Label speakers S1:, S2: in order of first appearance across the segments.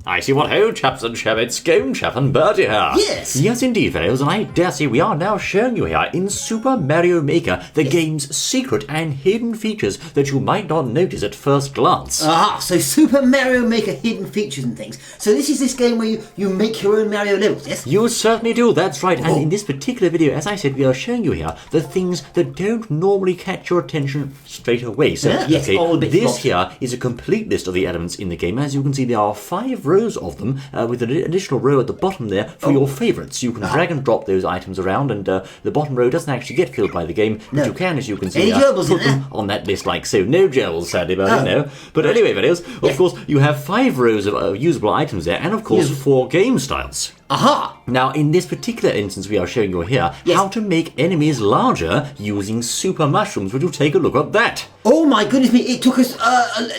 S1: I see what ho, chaps and chabbits, Scone Chap and Bertie here.
S2: Yes.
S1: Yes, indeed, fellows, and I dare say we are now showing you here in Super Mario Maker the game's secret and hidden features that you might not notice at first glance.
S2: Ah, so Super Mario Maker hidden features and things. So this is this game where you make your own Mario levels, yes?
S1: You certainly do, that's right. And in this particular video, as I said, we are showing you here the things that don't normally catch your attention straight away. So,
S2: yes,
S1: this here is a complete list of the elements in the game. As you can see, there are 5 rows of them, with an additional row at the bottom there for your favourites. You can drag and drop those items around, and the bottom row doesn't actually get filled by the game, but you can, as you can see, put them on that list like so. No gerbils, sadly, but no. But anyway, videos, of course, you have 5 rows of usable items there, and of course, 4 game styles.
S2: Aha!
S1: Now, in this particular instance, we are showing you here how to make enemies larger using super mushrooms. Would you take a look at that?
S2: Oh my goodness me, it took us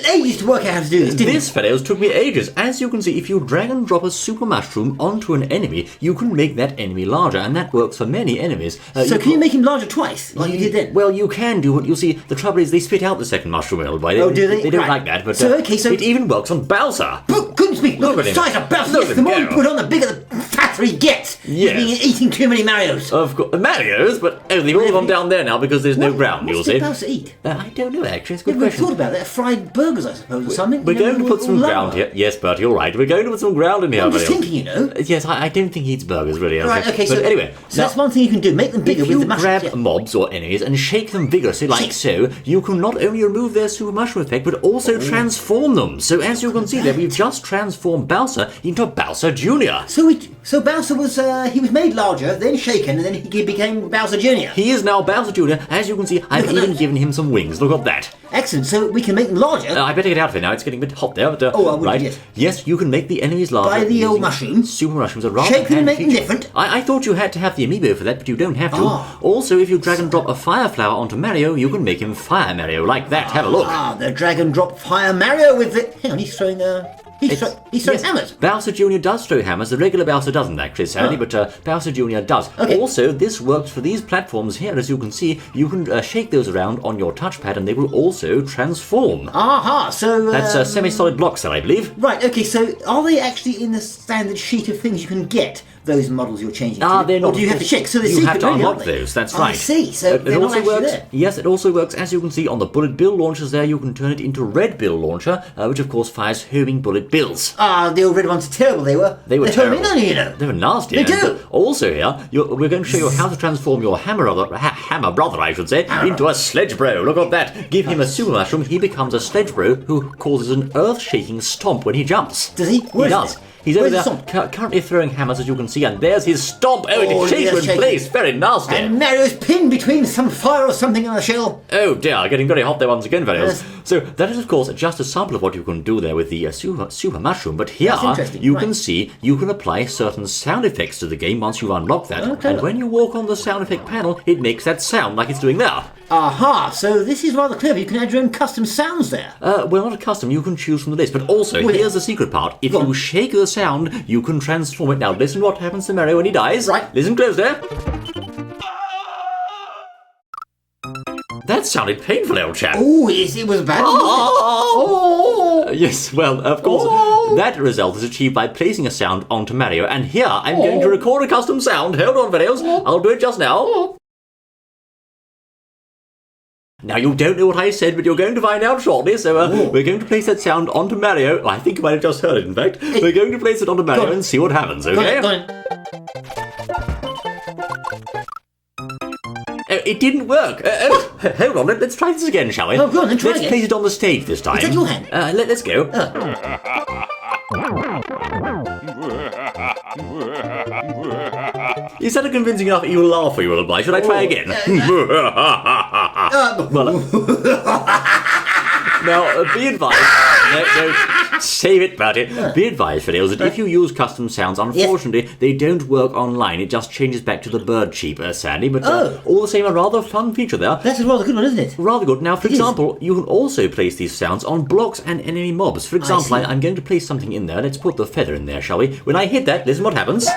S2: ages to work out how to do this, didn't it?
S1: This, fellows, took me ages. As you can see, if you drag and drop a super mushroom onto an enemy, you can make that enemy larger, and that works for many enemies.
S2: So can you make him larger twice, like you did then?
S1: Well, you can do it. You see, the trouble is they spit out the second mushroom, by
S2: Oh, do they?
S1: They don't like that, but
S2: so
S1: it even works on Bowser.
S2: But goodness me, look at the size of Bowser.
S1: Look at
S2: The more you
S1: him
S2: put on, the bigger the fatter he gets.
S1: Yes.
S2: He's been eating too many Marios.
S1: Of course, Marios, but they've all gone down there now because there's no ground, you'll see.
S2: What does Bowser eat?
S1: I don't know, actually. It's a good
S2: We've
S1: question.
S2: thought about that. Fried burgers, I suppose, or something.
S1: We're going to put some ground here. Yes, Bert, you're right. We're going to put some ground in here.
S2: I'm just thinking, you know.
S1: Yes, I don't think he eats burgers, really.
S2: Right, okay,
S1: but
S2: so
S1: anyway.
S2: So that's one thing you can do. Make them bigger with the mushrooms.
S1: If you grab mobs or enemies and shake them vigorously like so, you can not only remove their super mushroom effect, but also transform them. So as you can see there, we've just transformed Bowser into Bowser Jr.
S2: So Bowser was he was made larger, then shaken, and then he became Bowser Jr.
S1: He is now Bowser Jr. As you can see, I've even given him some wings. Look at that.
S2: Excellent. So we can make them larger.
S1: I better get out of here now. It's getting a bit hot there. But, right. Yes, you can make the enemies larger.
S2: By the old mushrooms.
S1: Super mushrooms are rather
S2: shake them and make them different.
S1: I thought you had to have the amiibo for that, but you don't have to. Also, if you drag and drop a fire flower onto Mario, you can make him Fire Mario like that. Have a look.
S2: The drag and drop Fire Mario with it. Hang on, he's throwing He's throwing hammers.
S1: Bowser Jr. does throw hammers. The regular Bowser doesn't, actually, sadly, but Bowser Jr. does.
S2: Okay.
S1: Also, this works for these platforms here. As you can see, you can shake those around on your touchpad, and they will also transform.
S2: Aha, so...
S1: That's semi-solid blocks there, I believe.
S2: Right, okay, so are they actually in the standard sheet of things you can get, those models you're changing to?
S1: They're not.
S2: Or do you have to check? So
S1: you have to unlock those, that's right.
S2: I see, so they're not actually there.
S1: Yes, it also works, as you can see, on the bullet bill launchers there. You can turn it into Red Bill Launcher, which, of course, fires homing bullet bills.
S2: The old red ones are terrible, they were.
S1: They were terrible.
S2: Homing on you, you know.
S1: They were nasty.
S2: They do.
S1: Also here, we're going to show you how to transform your hammer brother, I should say, into a sledge bro. Look at that. Give him a super mushroom, he becomes a sledge bro who causes an earth-shaking stomp when he jumps.
S2: Does he?
S1: He does. He's over there currently throwing hammers, as you can see, and there's his stomp. It shakes in place. Very nasty.
S2: And Mario's pinned between some fire or something on the shell.
S1: Oh dear, getting very hot there once again, Varios. So that is, of course, just a sample of what you can do there with the super mushroom. But here, you can see you can apply certain sound effects to the game once you've unlocked that. Okay. And when you walk on the sound effect panel, it makes that sound like it's doing there.
S2: Aha, so this is rather clever. You can add your own custom sounds there.
S1: Well, not a custom. You can choose from the list. But also, here's the secret part. If you shake the sound, you can transform it. Now, listen what happens to Mario when he dies.
S2: Right.
S1: Listen close there. That sounded painful, old chap.
S2: Oh, yes, it was bad.
S1: Yes, well, of course, that result is achieved by placing a sound onto Mario. And here, I'm going to record a custom sound. Hold on, Varios. I'll do it just now. Now, you don't know what I said, but you're going to find out shortly, so we're going to place that sound onto Mario. I think you might have just heard it, in fact. We're going to place it onto Mario and see what happens, okay?
S2: Go on.
S1: It didn't work. Hold on, let's try this again, shall we?
S2: Oh, go on, then try
S1: Let's
S2: again.
S1: place it on the stage this time.
S2: Is that your hand?
S1: Let's go. Is that a convincing enough evil laugh for you, little boy? Should I try again? Now, be advised. No, save it, Bertie. Be advised, Fiddles, that if you use custom sounds, unfortunately, they don't work online. It just changes back to the bird cheap, sadly. But all the same, a rather fun feature there.
S2: That's a rather good one, isn't it?
S1: Rather good. Now, for example, you can also place these sounds on blocks and enemy mobs. For example, I'm going to place something in there. Let's put the feather in there, shall we? When I hit that, listen what happens.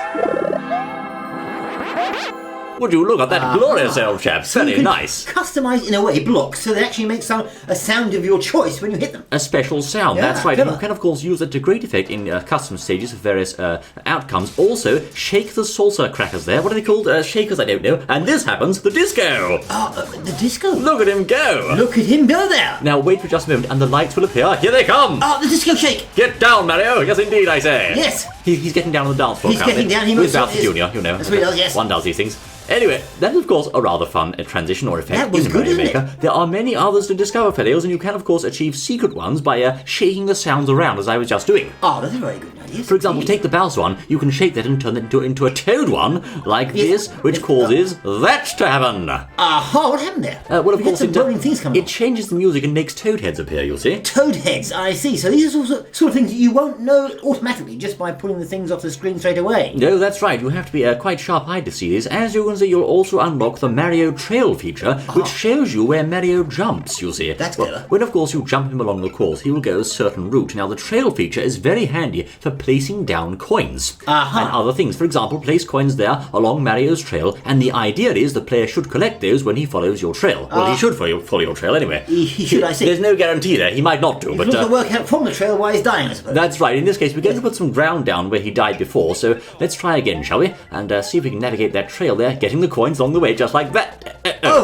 S1: Would you look at that glorious old Chaps?
S2: So you
S1: Very
S2: can
S1: nice.
S2: Customise, in a way, blocks so they actually make a sound of your choice when you hit them.
S1: A special sound,
S2: Yeah,
S1: that's right.
S2: clever.
S1: You can, of course, use it to great effect in custom stages of various outcomes. Also, shake the salsa crackers there. What are they called? Shakers, I don't know. And this happens, the disco.
S2: The disco.
S1: Look at him go.
S2: Look at him go there.
S1: Now, wait for just a moment, and the lights will appear. Here they come.
S2: The disco shake.
S1: Get down, Mario. Yes, indeed, I say.
S2: Yes.
S1: He's getting down on the dance floor.
S2: He's getting down. He
S1: With
S2: moves on
S1: Bowser
S2: his-
S1: Jr., you know.
S2: That's what he does, yes.
S1: One does these things. Anyway, that is, of course, a rather fun transition or effect
S2: That was
S1: in
S2: good,
S1: Mario
S2: isn't
S1: Maker. There are many others to discover, fellows, and you can, of course, achieve secret ones by shaking the sounds around, as I was just doing.
S2: That's a very good idea.
S1: For example, take the Bowser one, you can shake that and turn it into a Toad one, like
S2: Yes.
S1: this, which
S2: Yes.
S1: causes that to happen.
S2: What happened there?
S1: Well, of
S2: We had
S1: course,
S2: some rolling things coming
S1: it changes the music and makes Toad heads appear, you'll see.
S2: Toad heads, I see. So these are sort of things that you won't know automatically just by pulling the things off the screen straight away.
S1: No, that's right. You have to be quite sharp-eyed to see these. As you can see, you'll also unlock the Mario Trail feature, which shows you where Mario jumps, you see.
S2: That's clever.
S1: When, of course, you jump him along the course, he will go a certain route. Now, the Trail feature is very handy for placing down coins and other things. For example, place coins there along Mario's trail, and the idea is the player should collect those when he follows your trail. Well, he should follow your trail anyway.
S2: He should, I see.
S1: There's no guarantee there. He might not do,
S2: But
S1: but...
S2: you can work out from the trail why he's dying, I suppose.
S1: That's right. In this case, we're going to put some ground down where he died before, so let's try again, shall we? And see if we can navigate that trail there, getting the coins along the way, just like that.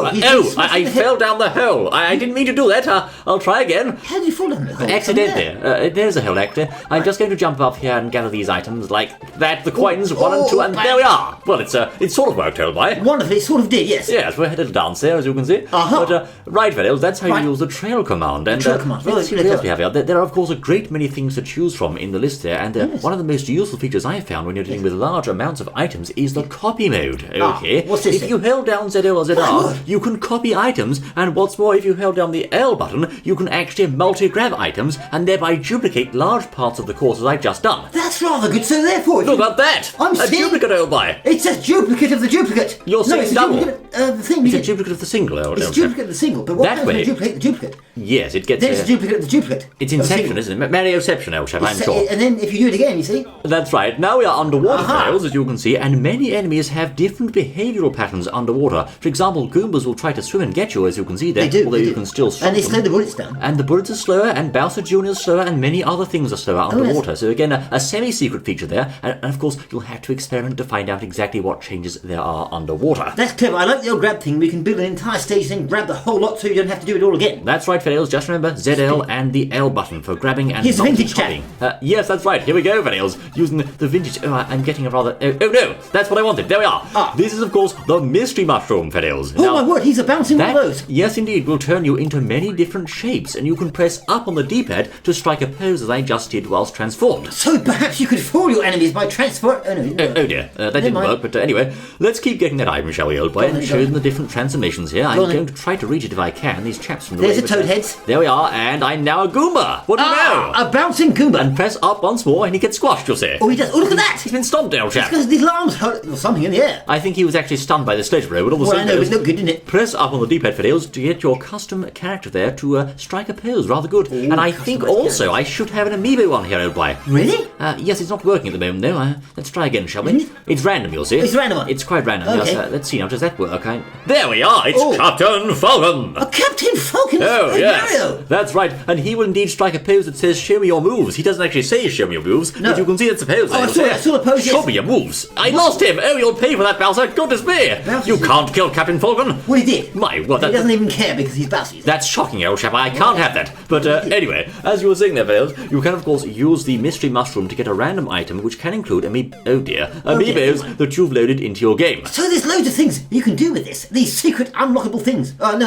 S1: I fell down the hole. I didn't mean to do that. I'll try again.
S2: How did you fall down the hole?
S1: Accidentally. There's a hole, actor. I'm just going to jump up here and gather these items like that. The coins, 1 and 2, and there we are. Well, it sort of worked out, by.
S2: Wonderful, it sort of did, yes.
S1: Yes, we're headed dance there, as you can see. But, right, fellows, that's how you use the trail command. And,
S2: trail command.
S1: let's see what else we have here. There are, of course, a great many things to choose from in the list there, and one of the most useful features I found when you're dealing with large amounts of items is the copy mode. Okay.
S2: What's this?
S1: If you held down ZL or ZR, you can copy items, and what's more, if you held down the L button, you can actually multi-grab items and thereby duplicate large parts of the course as I've just done.
S2: That's rather good. So therefore,
S1: Look at that!
S2: I'm
S1: a
S2: seeing-
S1: duplicate, old boy.
S2: It's a duplicate of the duplicate.
S1: You're saying
S2: it's a
S1: double.
S2: duplicate of the thing.
S1: It's a duplicate of the single, old
S2: It's a
S1: chap.
S2: duplicate of the single, but what
S1: That
S2: happens when
S1: way-
S2: you duplicate the duplicate?
S1: Yes, it gets...
S2: Then it's a duplicate of the duplicate.
S1: It's
S2: of the
S1: Inception,
S2: single.
S1: isn't it? Marioception, old chap, I'm sure.
S2: And then if you do it again, you see?
S1: That's right. Now we are underwater, fellows, as you can see, and many enemies have different behavioural patterns underwater. For example, Goombas will try to swim and get you, as you can see there,
S2: They do.
S1: although
S2: they
S1: you
S2: do.
S1: can still swim.
S2: And they slow the bullets down.
S1: And the bullets are slower, and Bowser Jr. is slower, and many other things are slower underwater. So again, a semi-secret feature there, and of course, you'll have to experiment to find out exactly what changes there are underwater.
S2: That's clever. I like the old grab thing. We can build an entire stage and grab the whole lot so you don't have to do it all again.
S1: That's right, fellows. Just remember ZL and the L button for grabbing and
S2: Here's the vintage
S1: copying. Yes, that's right. Here we go, fellows. Using the vintage... Oh, I'm getting a rather... Oh, no! That's what I wanted. There we are. This is, of course, the mystery mushroom, fellows.
S2: Oh my word, he's a bouncing one of those.
S1: Yes, indeed, will turn you into many different shapes, and you can press up on the D-pad to strike a pose as I just did whilst transformed.
S2: So perhaps you could fool your enemies by transfer... Oh no.
S1: Oh dear, that didn't
S2: mind.
S1: work, but anyway, let's keep getting that item, shall we, old boy, and show them the different transformations here. I'm going to try to reach it if I can, these chaps from the
S2: There's
S1: way,
S2: the
S1: but,
S2: toad heads.
S1: There we are, and I'm now a Goomba! What do you know?
S2: A bouncing Goomba.
S1: And press up once more and he gets squashed, you'll see.
S2: Oh, he does. Oh, look at that.
S1: He's been stomped, old chap.
S2: Because these alarms hurt or something in the air.
S1: I think he was actually stunned by the sledge bro, but all the
S2: Well,
S1: same
S2: I know, but
S1: goes,
S2: it looked good, didn't it?
S1: press up on the D-pad, fellows, to get your custom character there to strike a pose. Rather good. And I think
S2: customised
S1: also I should have an amiibo one here, old boy.
S2: Really?
S1: Yes, it's not working at the moment, though. Let's try again, shall we? It's random, you'll see.
S2: It's a random one.
S1: It's quite random,
S2: Okay.
S1: yes. Let's see now, does that work? There we are! It's Captain Falcon!
S2: A Captain Falcon.
S1: Oh, yes.
S2: Mario.
S1: That's right. And he will indeed strike a pose that says, show me your moves. He doesn't actually say, show me your moves,
S2: No.
S1: but you can see it's a pose.
S2: Oh, I
S1: it'll
S2: saw
S1: say,
S2: it. I saw the pose,
S1: Show
S2: yes.
S1: me your moves. I lost him. Oh, you'll pay for that, Bowser. Goodness me.
S2: Bowser's
S1: You
S2: it.
S1: can't kill Captain Falcon.
S2: Well, he did.
S1: My word,
S2: He doesn't even care because he's Bowser.
S1: that's shocking, old chap. I can't have that. But anyway, as you were saying there, fellows, you can, of course, use the mystery mushroom to get a random item which can include amiibos that you've loaded into your game.
S2: So there's loads of things you can do with this. These secret unlockable things. No, are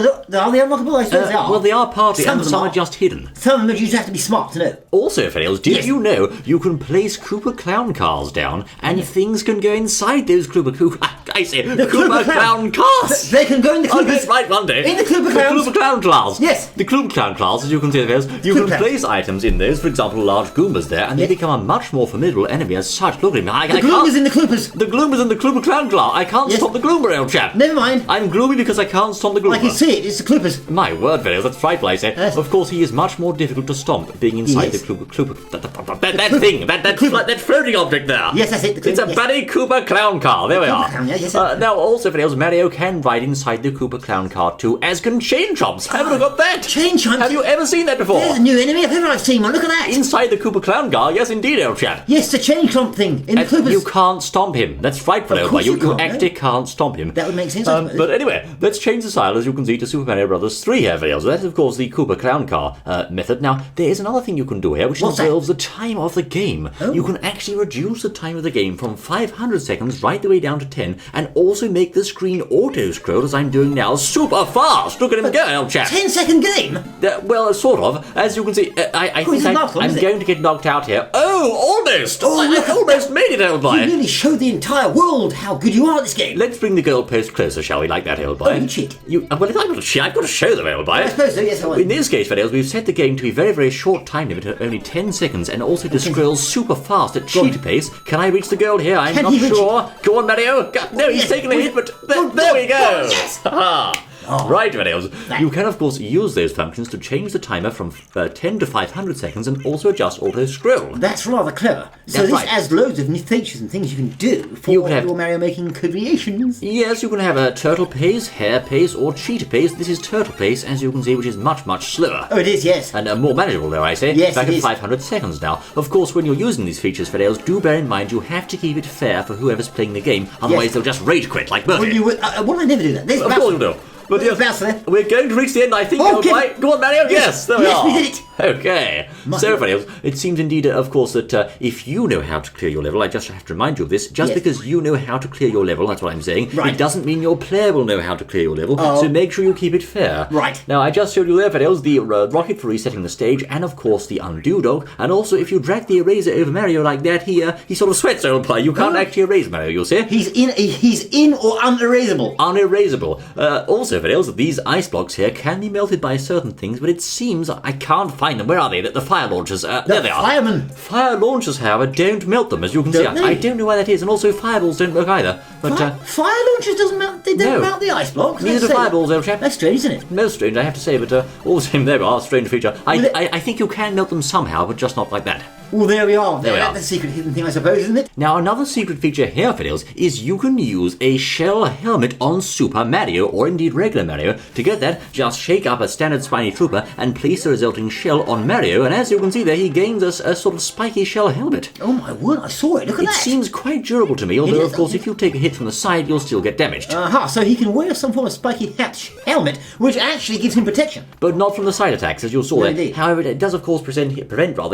S2: they unlockable? I suppose they are.
S1: Well, they are partly,
S2: Some
S1: and
S2: of them
S1: some are
S2: are.
S1: just hidden.
S2: Some of them you just have to be smart to know.
S1: Also, fellows, did
S2: Yes.
S1: you know you can place Koopa Clown cars down and things can go inside those Koopa
S2: Koopa
S1: Clown cars?
S2: They can go in the
S1: I'll
S2: Koopa.
S1: get right one day.
S2: In the Koopa Clowns?
S1: The Koopa Clown class.
S2: Yes.
S1: The Koopa Clown class, as you can see, fellows, you
S2: Koopa
S1: can
S2: Clowns.
S1: place items in those, for example, large Goombas there, and
S2: Yes.
S1: they become a much more formidable enemy as such. Look at him.
S2: The
S1: I
S2: Gloombas
S1: can't...
S2: in the Koopas.
S1: The Gloombas in the Koopa Clown class. I can't
S2: Yes.
S1: stop the Gloomba, old chap.
S2: Never mind.
S1: I'm gloomy because I can't stomp the Gloomba.
S2: I can see it. It's the Koopas.
S1: My word, fellows, that's frightful, I say.
S2: Yes.
S1: Of course, he is much more difficult to stomp being inside
S2: Yes.
S1: the Koopa... That thing, that floating object there.
S2: Yes, that's it, the
S1: It's a
S2: Koopa, yes.
S1: bloody Koopa Clown car. There we are.
S2: Clown, yes. yes.
S1: Now, also, Fiddles, Mario can ride inside the Koopa Clown car too, as can Chain Chomps. Haven't you got that?
S2: Chain Chomps?
S1: Have you ever seen that before?
S2: There's a new enemy if ever I've seen one. Look at that.
S1: Inside the Koopa Clown car, yes, indeed, old chap.
S2: Yes, the Chain Chomp thing in the Koopas.
S1: You can't stomp him. That's right, Fiddles.
S2: course you can't,
S1: actually can't stomp him.
S2: That would make sense, I suppose.
S1: But anyway, let's change the style, as you can see, to Super Mario Bros. 3 here, Fiddles. That is, of course, the Koopa Clown car method. Now, there is another thing you can do here, which involves the time of the game.
S2: Oh.
S1: You can actually reduce the time of the game from 500 seconds right the way down to 10, and also make the screen auto-scroll, as I'm doing now, super fast. Look at him go, old chap.
S2: 10-second game?
S1: Well, sort of. As you can see, I think I'm going to get knocked out here. Oh, almost! I almost made it, old boy.
S2: You really showed the entire world how good you are at this game.
S1: Let's bring the goalpost closer, shall we, like that, old boy?
S2: Oh, you cheat.
S1: Well, if I've got to show them, old boy.
S2: I suppose so, yes, I will.
S1: In this case, Fiddles, we've set the game to a very, very short time limit of only 10 seconds, and also to scroll super fast at cheetah pace. Can I reach the goal here? I'm not sure. Go on, Mario. No, he's taken a hit, but there we go.
S2: Yes.
S1: Right, Fiddles. You can, of course, use those functions to change the timer from 10 to 500 seconds and also adjust auto-scroll.
S2: That's rather clever. So this adds loads of new features and things you can do for your Mario making creations.
S1: Yes, you can have a turtle pace, hare pace, or cheetah pace. This is turtle pace, as you can see, which is much, much slower.
S2: Oh, it is, yes.
S1: And more manageable, though, I say.
S2: Yes,
S1: back
S2: it
S1: at
S2: is.
S1: 500 seconds now. Of course, when you're using these features, Fiddles, do bear in mind you have to keep it fair for whoever's playing the game. Otherwise, they'll just rage quit like Bertie.
S2: Well, I never do that.
S1: Of course you do. But yes, we're going to reach the end, I think.
S2: Oh,
S1: Go on, Mario. Yes, there we are.
S2: We did it.
S1: Okay. So, Fiddles, it seems indeed, of course, that if you know how to clear your level, I just have to remind you of this, just because you know how to clear your level, that's what I'm saying, it doesn't mean your player will know how to clear your level, so make sure you keep it fair.
S2: Right.
S1: Now, I just showed you there, Fiddles, the rocket for resetting the stage, and of course the undo dog, and also if you drag the eraser over Mario like that, he sort of sweats, old play. You can't actually erase Mario, you'll see.
S2: He's in or unerasable.
S1: Unerasable. Also, Fiddles, these ice blocks here can be melted by certain things, but it seems I can't find them. Where are they? The fire launchers. There they are.
S2: Firemen.
S1: Fire launchers, however, don't melt them, as you can see. I don't know why that is, and also fireballs don't work either. But
S2: fire launchers doesn't melt. They don't melt the ice blocks.
S1: Neither do fireballs, old chap.
S2: That's strange, isn't it?
S1: Most strange, I have to say, but all the same, there we are. Strange feature. I think you can melt them somehow, but just not like that.
S2: Well, there we are.
S1: There we are.
S2: That's a secret hidden thing, I suppose, isn't it?
S1: Now, another secret feature here, Fiddles, is you can use a shell helmet on Super Mario, or indeed regular Mario. To get that, just shake up a standard spiny trooper and place the resulting shell on Mario, and as you can see there, he gains a sort of spiky shell helmet.
S2: Oh my word, I saw it. Look at that.
S1: It seems quite durable to me, although, of course, if you take a hit from the side, you'll still get damaged.
S2: So he can wear some form of spiky helmet, which actually gives him protection.
S1: But not from the side attacks, as you saw there.
S2: Indeed.
S1: However, it does, of course, prevent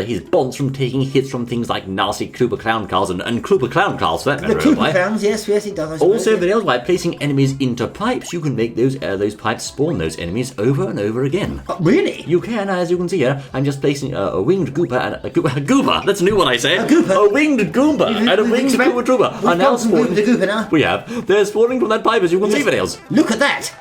S1: his bonds from taking hits from things like nasty Koopa Clown cars and Koopa Clown cars, for that matter.
S2: The Koopa Clowns, yes, it does, I suppose.
S1: Also, Fiddles, by placing enemies into pipes, you can make those pipes spawn those enemies over and over again.
S2: Really?
S1: You can, as you can see here. I'm just placing a winged Goopa and a Goopa. That's a new one, I say.
S2: A Goopa?
S1: A winged Goomba and a winged Koopa Troopa are now spawning.
S2: The Goopa now.
S1: We have. They're spawning from that pipe, as you can see, Fiddles.
S2: Look at that.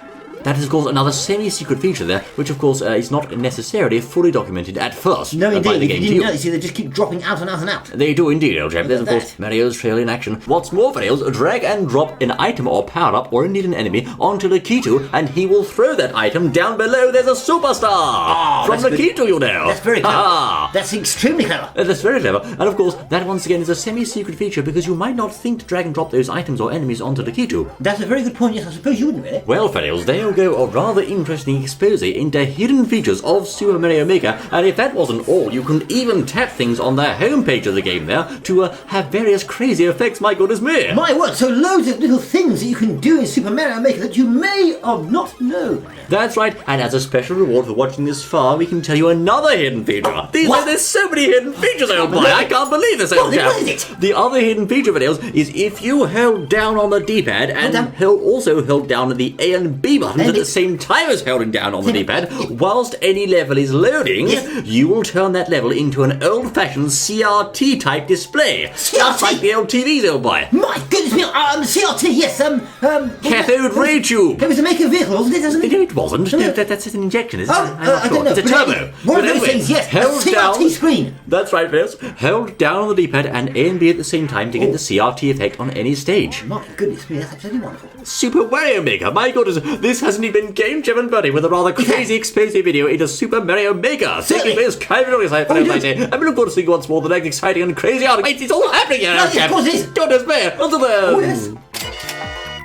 S1: That is, of course, another semi-secret feature there, which, of course, is not necessarily fully documented at first by the game to you.
S2: You see, they just keep dropping out and out and out.
S1: They do indeed, old chap. There's, of course, Mario's trail in action. What's more, Fiddles, drag and drop an item or power-up, or indeed an enemy, onto Lakitu, and he will throw that item down below. There's a superstar! From Lakitu, you know.
S2: That's very clever. That's extremely clever.
S1: That's very clever. And, of course, that, once again, is a semi-secret feature, because you might not think to drag and drop those items or enemies onto Lakitu.
S2: That's a very good point, yes, I suppose you wouldn't really.
S1: Well, Fiddles, there you go, a rather interesting expose into hidden features of Super Mario Maker, and if that wasn't all, you can even tap things on the homepage of the game there to have various crazy effects, my goodness me!
S2: My word, so loads of little things that you can do in Super Mario Maker that you may have not known.
S1: That's right, and as a special reward for watching this far, we can tell you another hidden feature. There's so many hidden features, old boy, I can't believe this, old chap.
S2: What is it?
S1: The other hidden feature, Fiddles, is if you held down on the D-pad and also held down the A and B buttons at the same time as holding down on the D-pad, whilst any level is loading, you will turn that level into an old-fashioned CRT type display.
S2: CRT?
S1: Just like the old TVs, old boy.
S2: My goodness me, CRT, yes,
S1: Cathode ray tube.
S2: It was a maker vehicle, wasn't it?
S1: No, it wasn't. No, that's an injection, isn't it?
S2: I don't know.
S1: It's a turbo.
S2: One of those things, yes.
S1: Held
S2: CRT
S1: down,
S2: screen.
S1: That's right, Fiddles. Held down on the D-pad and A and B at the same time to get the CRT effect on any stage.
S2: My goodness me, that's absolutely wonderful.
S1: Super Mario Maker, my goodness, this hasn't even been Game Jam and Buddy with a rather crazy expose video into Super Mario Maker. Taking place kind of exciting, I say. I'm looking forward to seeing once more the next exciting and crazy art. Wait, it's all happening here,
S2: Of course it is.
S1: Goodness me, until then.
S2: Oh, yes.